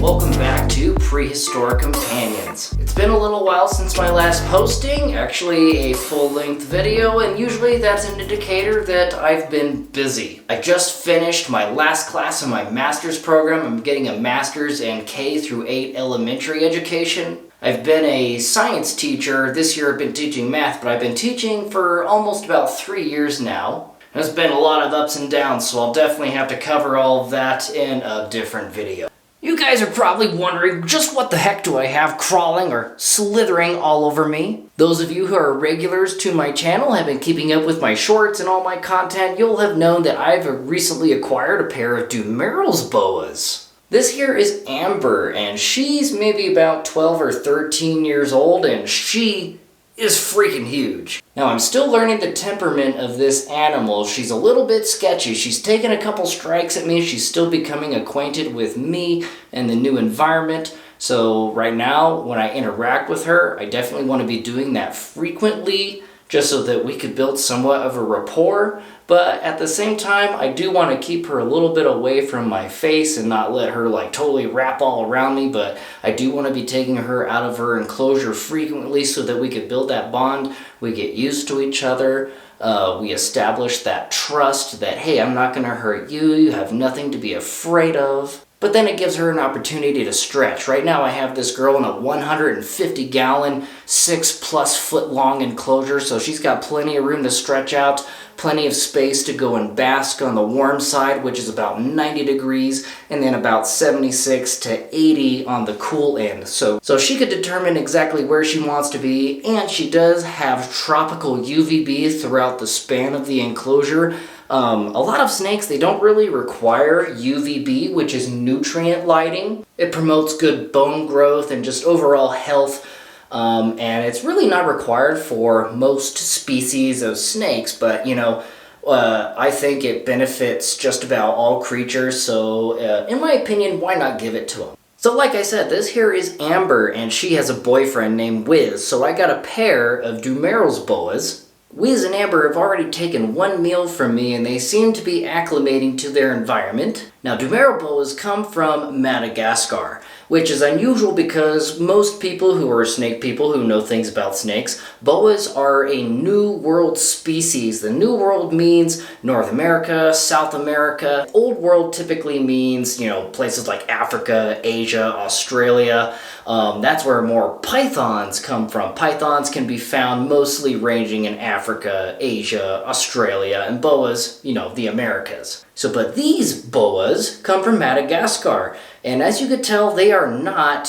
welcome back to Prehistoric Companions. It's been a little while since my last posting, actually a full-length video, and usually that's an indicator that I've been busy. I just finished my last class in my master's program. I'm getting a master's in K through 8 elementary education. I've been a science teacher. This year I've been teaching math, but I've been teaching for almost about 3 years now. There's been a lot of ups and downs, so I'll definitely have to cover all of that in a different video. You guys are probably wondering, just what the heck do I have crawling or slithering all over me? Those of you who are regulars to my channel have been keeping up with my shorts and all my content. You'll have known that I've recently acquired a pair of Dumerils Boas. This here is Amber, and she's maybe about 12 or 13 years old, and she is freaking huge. Now, I'm still learning the temperament of this animal. She's a little bit sketchy. She's taken a couple strikes at me. She's still becoming acquainted with me and the new environment. So right now, when I interact with her, I definitely want to be doing that frequently, just so that we could build somewhat of a rapport. But at the same time, I do want to keep her a little bit away from my face and not let her like totally wrap all around me. But I do want to be taking her out of her enclosure frequently so that we could build that bond. We get used to each other. We establish that trust that, hey, I'm not going to hurt you. You have nothing to be afraid of. But then it gives her an opportunity to stretch. Right now I have this girl in a 150-gallon, 6+ foot long enclosure, so she's got plenty of room to stretch out, plenty of space to go and bask on the warm side, which is about 90 degrees, and then about 76 to 80 on the cool end. So she could determine exactly where she wants to be, and she does have tropical UVB throughout the span of the enclosure. A lot of snakes, they don't really require UVB, which is nutrient lighting. It promotes good bone growth and just overall health, and it's really not required for most species of snakes, but you know, I think it benefits just about all creatures, so in my opinion, why not give it to them? So like I said, this here is Amber, and she has a boyfriend named Wiz, so I got a pair of Dumerils Boas. Wiz and Amber have already taken one meal from me, and they seem to be acclimating to their environment. Now, Dumerils Boas come from Madagascar, which is unusual because most people who are snake people who know things about snakes, boas are a New World species. The New World means North America, South America. Old World typically means, you know, places like Africa, Asia, Australia. That's where more pythons come from. Pythons can be found mostly ranging in Africa, Asia, Australia, and boas, you know, the Americas. So, but these boas come from Madagascar, and as you could tell, they are not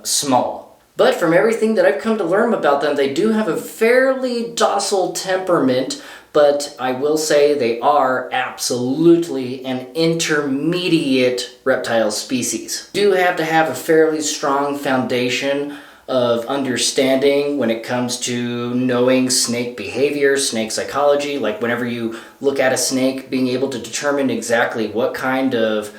small. But from everything that I've come to learn about them, they do have a fairly docile temperament, but I will say they are absolutely an intermediate reptile species. You do have to have a fairly strong foundation of understanding when it comes to knowing snake behavior, snake psychology, like whenever you look at a snake, being able to determine exactly what kind of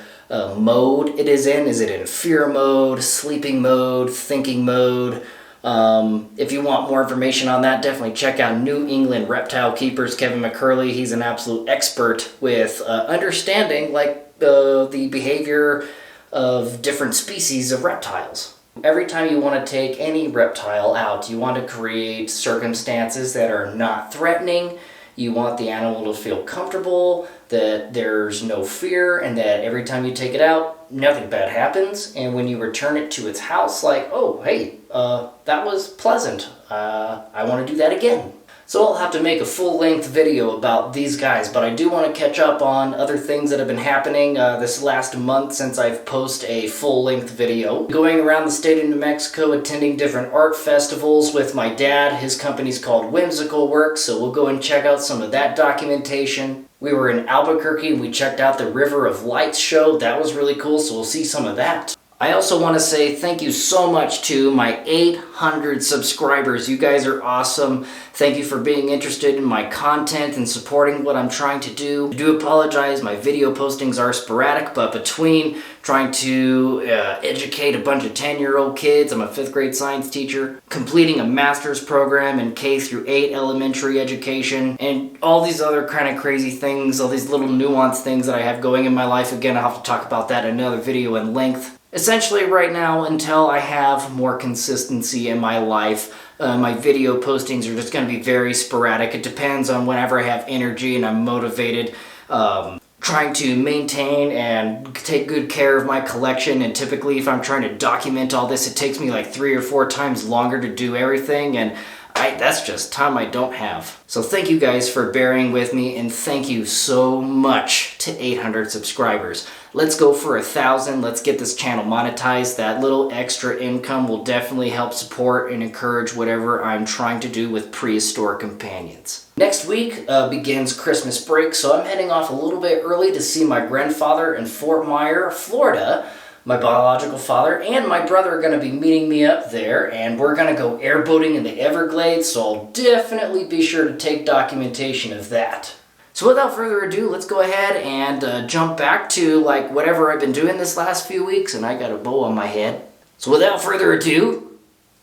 mode it is in. Is it in fear mode, sleeping mode, thinking mode? If you want more information on that, definitely check out New England Reptile Keepers, Kevin McCurley. He's an absolute expert with understanding like the behavior of different species of reptiles. Every time you want to take any reptile out, you want to create circumstances that are not threatening. You want the animal to feel comfortable, that there's no fear, and that every time you take it out, nothing bad happens. And when you return it to its house, like, oh, hey, that was pleasant. I want to do that again. So I'll have to make a full-length video about these guys, but I do want to catch up on other things that have been happening this last month since I've posted a full-length video. Going around the state of New Mexico, attending different art festivals with my dad. His company's called Whimsical-Werks, so we'll go and check out some of that documentation. We were in Albuquerque and we checked out the River of Lights show. That was really cool, so we'll see some of that. I also want to say thank you so much to my 800 subscribers. You guys are awesome. Thank you for being interested in my content and supporting what I'm trying to do. I do apologize, my video postings are sporadic, but between trying to educate a bunch of 10-year-old kids, I'm a 5th grade science teacher, completing a master's program in K through 8 elementary education, and all these other kind of crazy things, all these little nuanced things that I have going in my life. Again, I'll have to talk about that in another video in length. essentially right now, until I have more consistency in my life, my video postings are just going to be very sporadic. It depends on whenever I have energy and I'm motivated, trying to maintain and take good care of my collection. And typically if I'm trying to document all this, it takes me like 3 or 4 times longer to do everything, and that's just time I don't have. So thank you guys for bearing with me, and thank you so much to 800 subscribers. Let's go for 1,000. Let's get this channel monetized. That little extra income will definitely help support and encourage whatever I'm trying to do with Prehistoric Companions. Next week begins Christmas break, so I'm heading off a little bit early to see my grandfather in Fort Myers, Florida. My biological father and my brother are going to be meeting me up there, and we're going to go airboating in the Everglades, so I'll definitely be sure to take documentation of that. So without further ado, let's go ahead and jump back to like whatever I've been doing this last few weeks, and I got a bow on my head. So without further ado,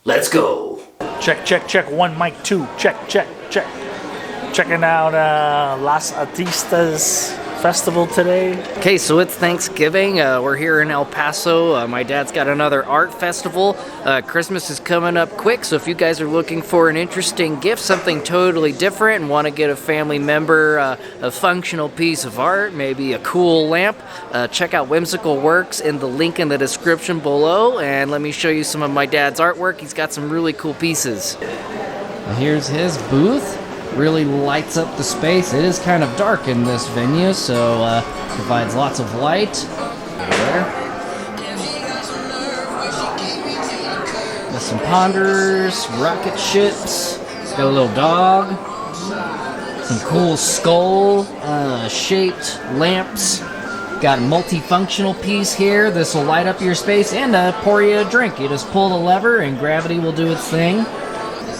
let's go. Check, check, check. 1, mic 2. Check, check, check. Checking out Las Artistas Festival today. Okay, so it's Thanksgiving. We're here in El Paso. My dad's got another art festival. Christmas is coming up quick, so if you guys are looking for an interesting gift, something totally different, and want to get a family member a functional piece of art, maybe a cool lamp, check out Whimsical-Werks in the link in the description below, and let me show you some of my dad's artwork. He's got some really cool pieces. Here's his booth. Really lights up the space. It is kind of dark in this venue, so provides lots of light. There. Got some ponders, rocket ships. It's got a little dog. Some cool skull shaped lamps. Got a multifunctional piece here. This will light up your space and pour you a drink. You just pull the lever and gravity will do its thing.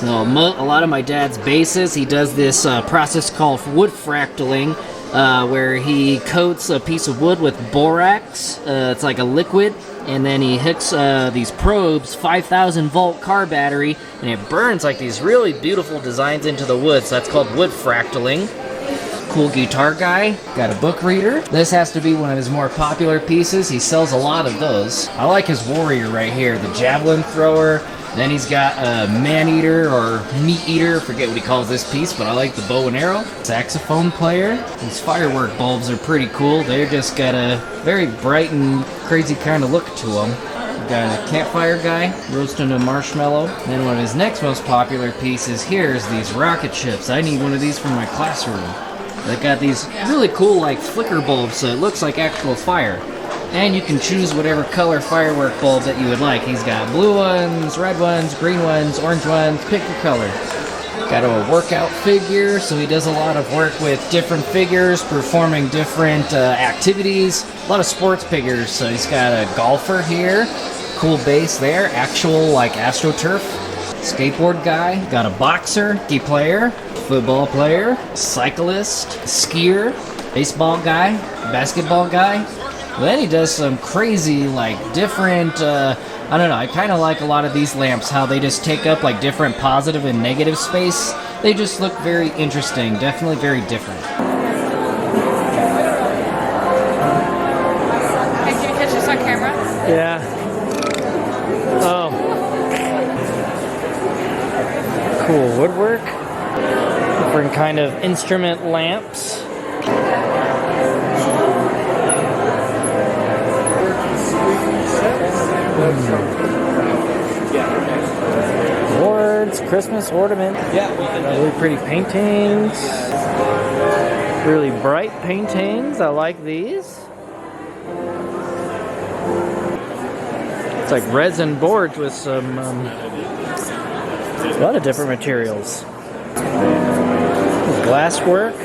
So a lot of my dad's bases, he does this process called wood fractaling, where he coats a piece of wood with borax. It's like a liquid, and then he hooks these probes, 5,000 volt car battery, and it burns like these really beautiful designs into the wood. So that's called wood fractaling. Cool guitar guy. Got a book reader. This has to be one of his more popular pieces. He sells a lot of those. I like his warrior right here, the javelin thrower. Then he's got a man-eater or meat-eater, forget what he calls this piece, but I like the bow and arrow. Saxophone player. These firework bulbs are pretty cool. They're just got a very bright and crazy kind of look to them. Got a campfire guy roasting a marshmallow. Then one of his next most popular pieces here is these rocket ships. I need one of these for my classroom. They got these really cool like flicker bulbs, so it looks like actual fire. And you can choose whatever color firework bulb that you would like. He's got blue ones, red ones, green ones, orange ones, pick your color. Got a workout figure, so he does a lot of work with different figures, performing different activities. A lot of sports figures, so he's got a golfer here. Cool base there, actual like AstroTurf. Skateboard guy, got a boxer, hockey player, football player, cyclist, skier, baseball guy, basketball guy. Then he does some crazy, like, different, I don't know, I kind of like a lot of these lamps, how they just take up, like, different positive and negative space. They just look very interesting, definitely very different. Hey, can you catch this on camera? Yeah. Oh. Cool woodwork. Different kind of instrument lamps. Awards, Christmas ornament. Really pretty paintings. Really bright paintings. I like these. It's like resin boards with some a lot of different materials. Glass work.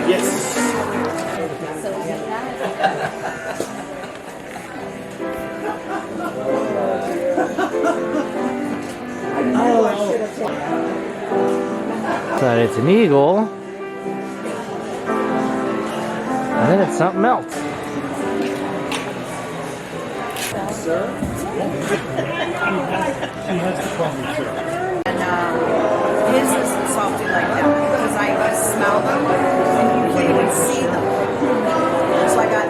Yes. Thought it's an eagle. And then it's something else. Sir? He has to call me sir. And his is softly like that because I smell them and you can't even see them. So I got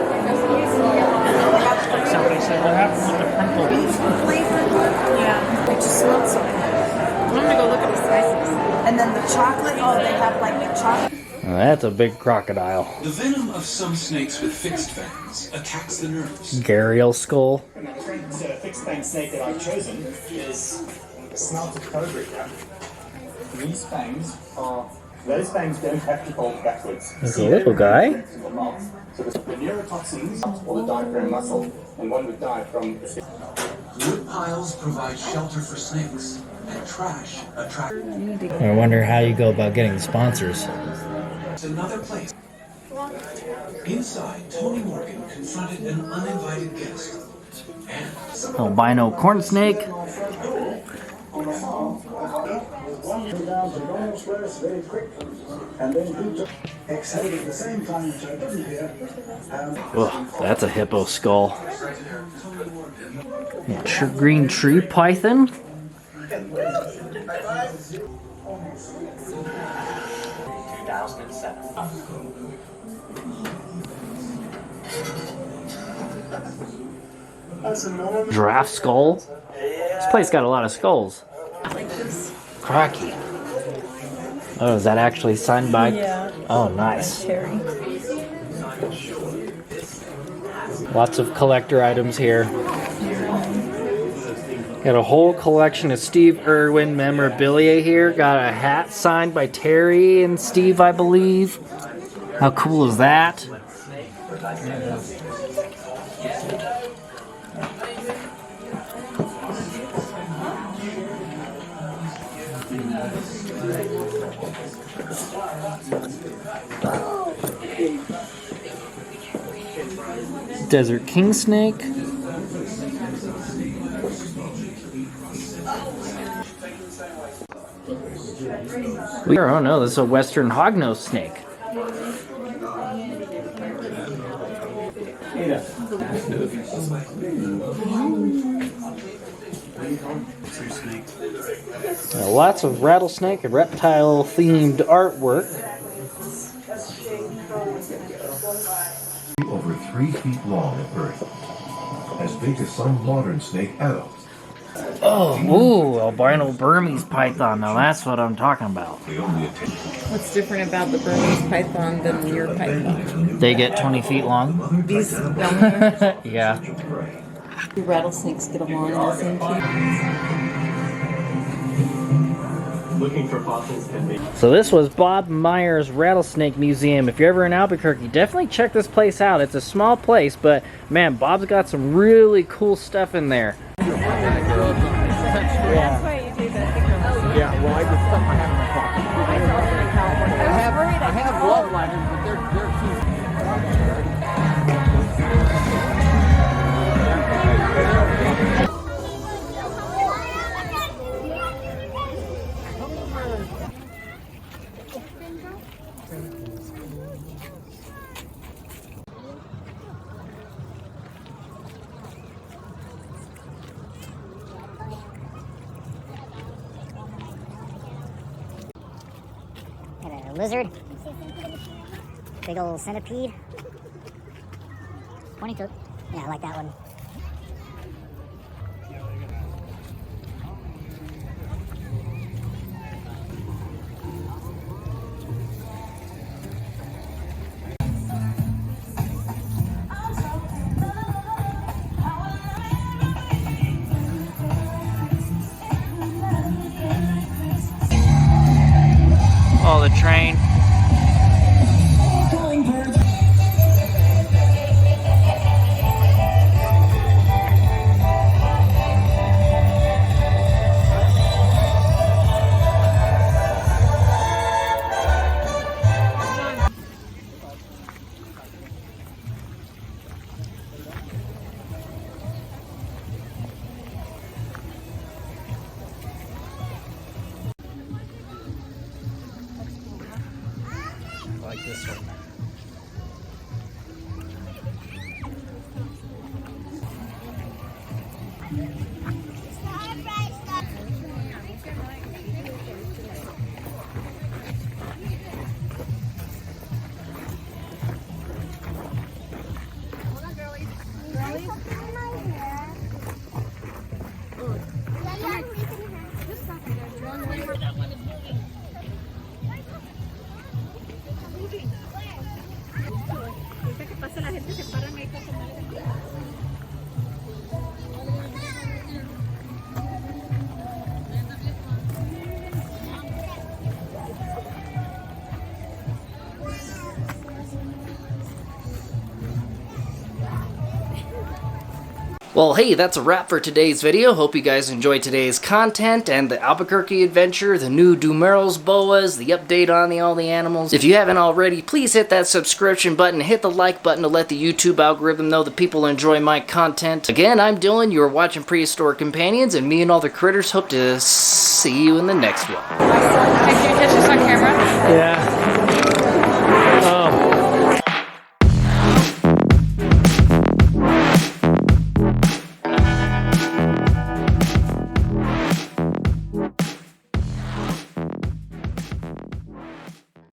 Somebody said, what happened with the crumple? beef flavored one. Yeah. It just smelled so good. I'm gonna go look at the spices. And then the chocolate, oh, they have like the chocolate. That's a big crocodile. The venom of some snakes with fixed fangs attacks the nerves. Gharial skull. The fixed fang snake that I've chosen is a snouted cobra here. These fangs are, those fangs don't have to fold backwards. There's a little guy. So the neurotoxins or the diaphragm muscle, and one would die from the Wood piles provide shelter for snakes, and trash attracts I wonder how you go about getting sponsors. another place. Inside, Tony Morgan confronted an uninvited guest. Albino corn snake. Oh, that's a hippo skull. Green tree python. Giraffe skull. This place got a lot of skulls. Cracky. Oh, is that actually signed by? Yeah. Oh, nice. Terry. Lots of collector items here. Got a whole collection of Steve Irwin memorabilia here. Got a hat signed by Terry and Steve, I believe. How cool is that? Desert king snake. Oh no, this is a western hognose snake. Lots of rattlesnake and reptile themed artwork. Over 3 feet long at birth, as big as some modern snake adults. Oh, ooh, albino Burmese python. Now that's what I'm talking about. What's different about the Burmese python than your python? They get 20 feet long. These Yeah. rattlesnakes get along in the same team. looking for fossils can be. So this was Bob Meyer's Rattlesnake Museum. If you're ever in Albuquerque, definitely check this place out. It's a small place, but man, Bob's got some really cool stuff in there. That's why you do that. Yeah, well, I just stuck my hand in my pocket. I have glove liners, but they're too. Got a lizard. Big old centipede. 22. Yeah, I like that one. Oh, the train. Well, hey, that's a wrap for today's video. Hope you guys enjoyed today's content and the Albuquerque adventure, the new Dumerils Boas, the update on all the animals. If you haven't already, please hit that subscription button, hit the like button to let the YouTube algorithm know that people enjoy my content. Again, I'm Dylan, you are watching Prehistoric Companions, and me and all the critters hope to see you in the next one. Can you catch this on camera? Yeah. Oh.